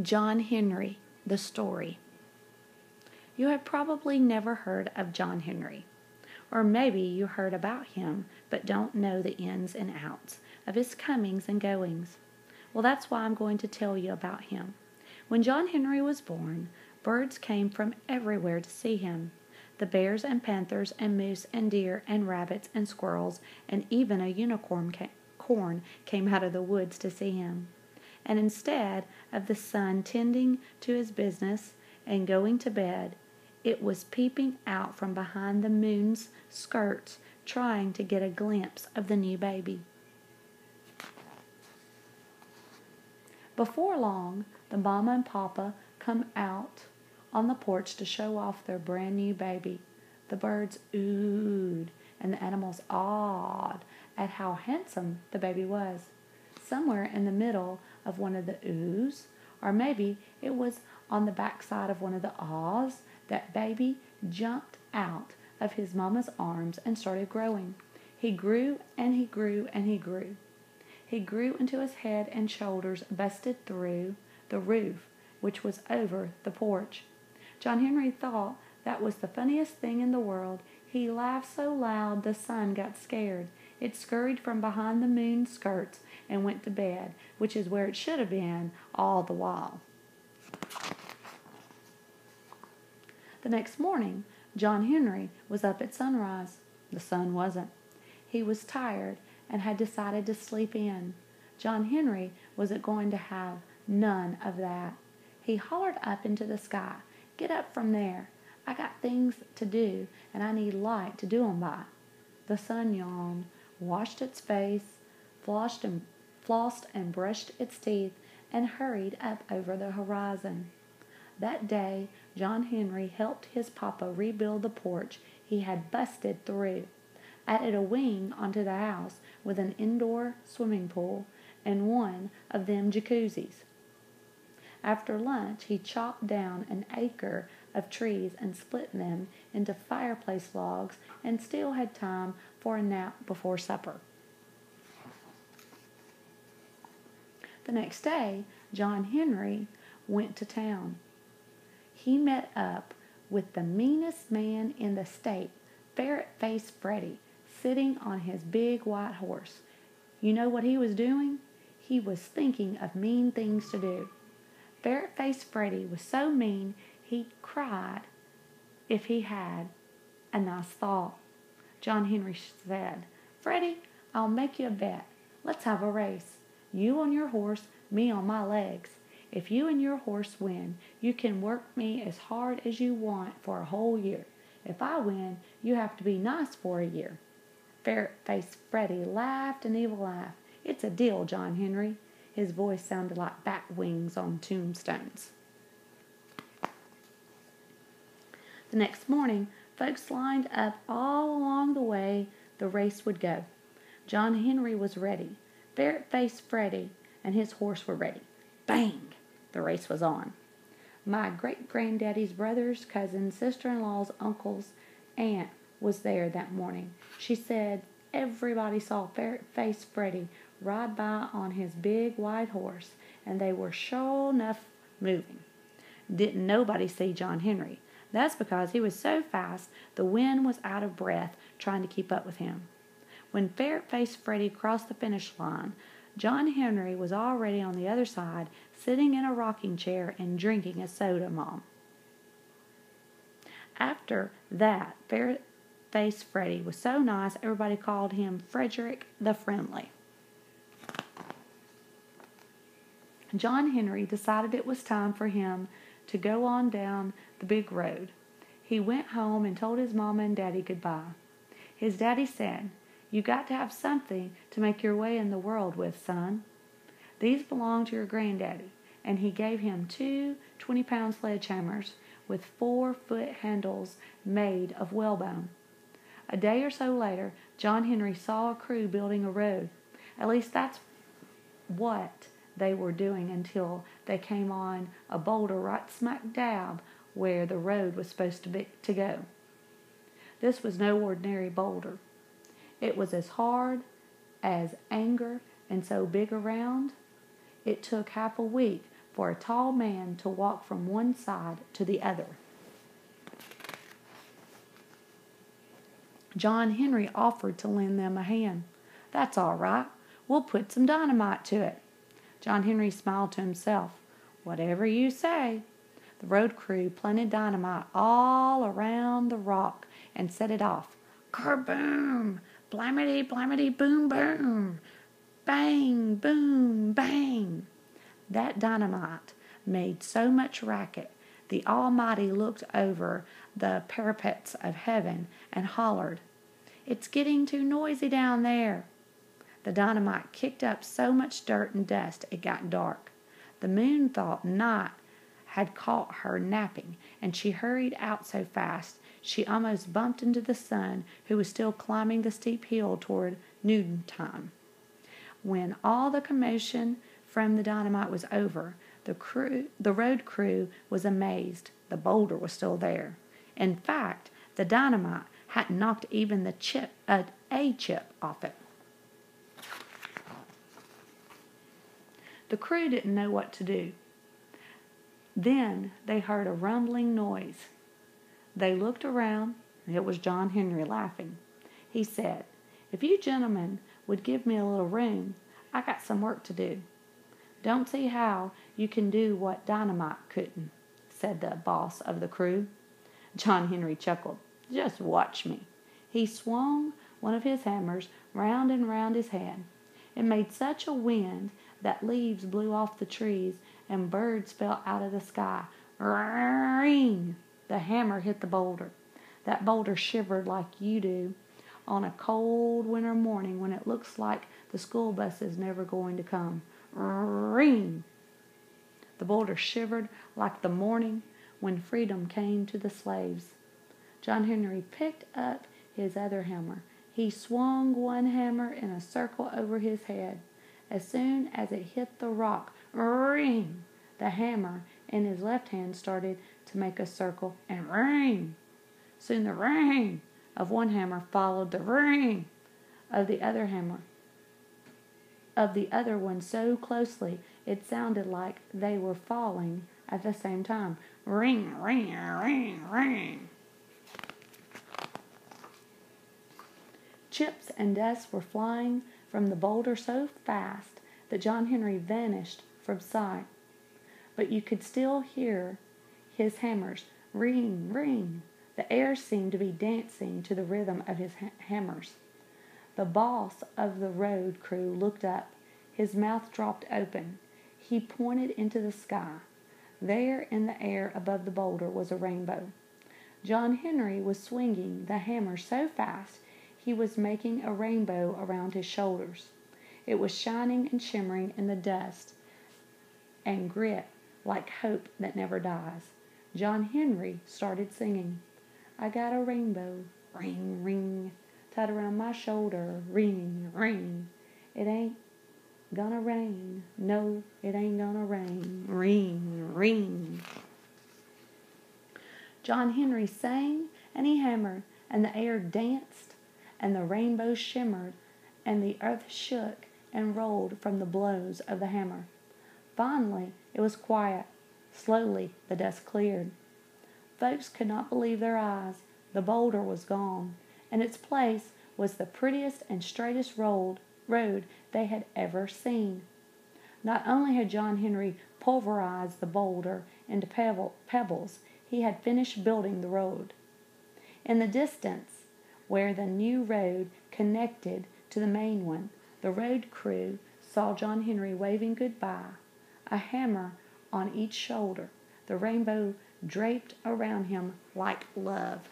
John Henry, the story. You have probably never heard of John Henry. Or maybe you heard about him but don't know the ins and outs of his comings and goings. Well, that's why I'm going to tell you about him. When John Henry was born, birds came from everywhere to see him. The bears and panthers and moose and deer and rabbits and squirrels and even a unicorn came out of the woods to see him. And instead of the sun tending to his business and going to bed, it was peeping out from behind the moon's skirts, trying to get a glimpse of the new baby. Before long, the mama and papa come out on the porch to show off their brand new baby. The birds oohed, and the animals awed at how handsome the baby was. Somewhere in the middle of one of the oohs, or maybe it was on the backside of one of the ahs, that baby jumped out of his mama's arms and started growing. He grew and he grew and he grew. He grew until his head and shoulders busted through the roof, which was over the porch. John Henry thought that was the funniest thing in the world. He laughed so loud the sun got scared. It scurried from behind the moon's skirts and went to bed, which is where it should have been all the while. The next morning, John Henry was up at sunrise. The sun wasn't. He was tired and had decided to sleep in. John Henry wasn't going to have none of that. He hollered up into the sky, "Get up from there. I got things to do, and I need light to do 'em by." The sun yawned, washed its face, flossed and brushed its teeth, and hurried up over the horizon. That day, John Henry helped his papa rebuild the porch he had busted through. Added a wing onto the house with an indoor swimming pool and one of them jacuzzis. After lunch, he chopped down an acre of trees and split them into fireplace logs and still had time for a nap before supper. The next day, John Henry went to town. He met up with the meanest man in the state, Ferret-Faced Freddy, sitting on his big white horse. You know what he was doing? He was thinking of mean things to do. Ferret-Faced Freddy was so mean he cried if he had a nice thought. John Henry said, "Freddy, I'll make you a bet. Let's have a race. You on your horse, me on my legs. If you and your horse win, you can work me as hard as you want for a whole year. If I win, you have to be nice for a year." Ferret-Faced Freddy laughed an evil laugh. "It's a deal, John Henry." His voice sounded like bat wings on tombstones. The next morning, folks lined up all along the way the race would go. John Henry was ready. Ferret-Faced Freddy and his horse were ready. Bang! The race was on. My great-granddaddy's brothers, cousins, sister-in-laws, uncles, aunt was there that morning. She said everybody saw Ferret-Faced Freddy ride by on his big white horse, and they were sure enough moving. Didn't nobody see John Henry. That's because he was so fast the wind was out of breath trying to keep up with him. When Ferret-Faced Freddy crossed the finish line, John Henry was already on the other side, sitting in a rocking chair and drinking a soda mom. After that, Ferret-Faced Freddy was so nice everybody called him Frederick the Friendly. John Henry decided it was time for him to go on down the big road. He went home and told his mama and daddy goodbye. His daddy said, "You got to have something to make your way in the world with, son. These belong to your granddaddy," and he gave him 2 20-pound sledgehammers with 4-foot handles made of whalebone. A day or so later, John Henry saw a crew building a road. At least that's what they were doing until they came on a boulder right smack dab where the road was supposed to go. This was no ordinary boulder. It was as hard as anger and so big around, it took half a week for a tall man to walk from one side to the other. John Henry offered to lend them a hand. "That's all right. We'll put some dynamite to it." John Henry smiled to himself. "Whatever you say." The road crew planted dynamite all around the rock and set it off. Kerboom! Blamity, blamity, boom, boom! Bang, boom, bang! That dynamite made so much racket, the Almighty looked over the parapets of heaven and hollered, "It's getting too noisy down there." The dynamite kicked up so much dirt and dust it got dark. The moon thought night had caught her napping, and she hurried out so fast she almost bumped into the sun, who was still climbing the steep hill toward noontime. When all the commotion from the dynamite was over, the road crew was amazed. The boulder was still there. In fact, the dynamite hadn't knocked even a chip off it. The crew didn't know what to do. Then they heard a rumbling noise. They looked around, and it was John Henry laughing. He said, "If you gentlemen would give me a little room, I got some work to do." "Don't see how you can do what dynamite couldn't," said the boss of the crew. John Henry chuckled. "Just watch me." He swung one of his hammers round and round his head. It made such a wind that leaves blew off the trees and birds fell out of the sky. Ring! The hammer hit the boulder. That boulder shivered like you do on a cold winter morning when it looks like the school bus is never going to come. Ring! The boulder shivered like the morning when freedom came to the slaves. John Henry picked up his other hammer. He swung one hammer in a circle over his head. As soon as it hit the rock, ring! The hammer in his left hand started to make a circle, and ring! Soon the ring of one hammer followed the ring of the other one so closely it sounded like they were falling at the same time. Ring, ring, ring, ring! Chips and dust were flying from the boulder so fast that John Henry vanished from sight. But you could still hear his hammers. Ring, ring! The air seemed to be dancing to the rhythm of his hammers. The boss of the road crew looked up. His mouth dropped open. He pointed into the sky. There in the air above the boulder was a rainbow. John Henry was swinging the hammer so fast he was making a rainbow around his shoulders. It was shining and shimmering in the dust and grit like hope that never dies. John Henry started singing. "I got a rainbow, ring, ring, tied around my shoulder, ring, ring. It ain't gonna rain, no, it ain't gonna rain, ring, ring." John Henry sang and he hammered, and the air danced, and the rainbow shimmered, and the earth shook and rolled from the blows of the hammer. Finally, it was quiet. Slowly, the dust cleared. Folks could not believe their eyes. The boulder was gone. In its place was the prettiest and straightest road they had ever seen. Not only had John Henry pulverized the boulder into pebbles, he had finished building the road. In the distance, where the new road connected to the main one, the road crew saw John Henry waving goodbye, a hammer on each shoulder, the rainbow draped around him like love.